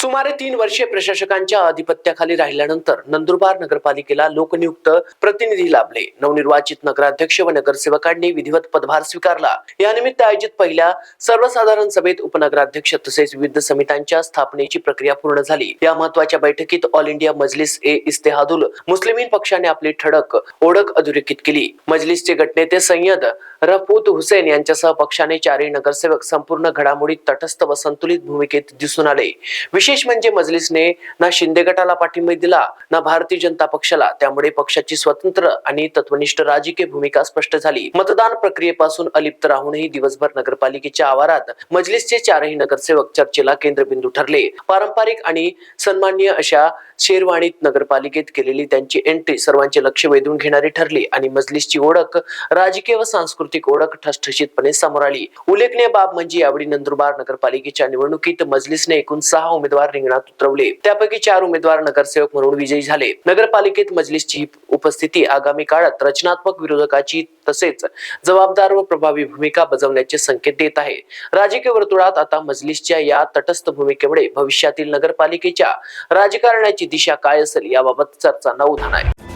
सुमारे 3 वर्षे प्रशासकांच्या अधिपत्याखाली राहिल्यानंतर नंदुरबार नगरपालिकेला लोकनियुक्त प्रतिनिधी लाभले. नवनिर्वाचित नगराध्यक्ष व नगरसेवकांनी विधिवत पदभार स्वीकारला. यानिमित्त आयोजित पहिल्या सर्वसाधारण सभेत उपनगराध्यक्ष तसेच विविध समित्यांच्या स्थापनेची प्रक्रिया पूर्ण झाली. या महत्त्वाच्या बैठकीत ऑल इंडिया मजलिस ए इत्तेहादुल मुस्लिमीन पक्षाने आपली ठळक ओळख अधोरेखित केली. मजलिसचे गटनेते सय्यद रफूत हुसेन यांच्यासह पक्षाने चारही नगरसेवक संपूर्ण घडामोडीत तटस्थ व संतुलित भूमिकेत दिसून आले. विशेष म्हणजे मजलिसने ना शिंदे गटाला पाठिंबा दिला ना भारतीय जनता पक्षाला. त्यामुळे पक्षाची स्वतंत्र आणि तत्वनिष्ठ राजकीय भूमिका स्पष्ट झाली. मतदान प्रक्रियेपासून अलिप्त राहूनही दिवसभर नगरपालिकेच्या आवारात मजलिसचे चारही नगरसेवक चर्चेला केंद्रबिंदू ठरले. पारंपरिक आणि सन्माननीय अशा शेरवाणीत नगरपालिकेत केलेली त्यांची एंट्री सर्वांचे लक्ष वेधून घेणारी ठरली आणि मजलिसची ओळख, राजकीय व सांस्कृतिक ओळख ठसठशीतपणे समोर आली. उल्लेखनीय बाब म्हणजे यावेळी नंदुरबार नगरपालिकेच्या निवडणुकीत मजलिसने एकूण 6 उमेदवार रिंगणात उतरवले. त्यापैकी 4 उमेदवार नगरसेवक म्हणून विजयी झाले. नगरपालिकेत मजलिसची उपस्थिती आगामी काळात रचनात्मक विरोधकाची तसेच जबाबदार व प्रभावी भूमिका बजावण्याचे संकेत देत आहे. राजकीय वर्तुळात आता मजलिसच्या या तटस्थ भूमिकेमुळे भविष्यातील नगरपालिकेच्या राजकारणाची दिशा काय असेल याबाबत चर्चांना उधाण आहे.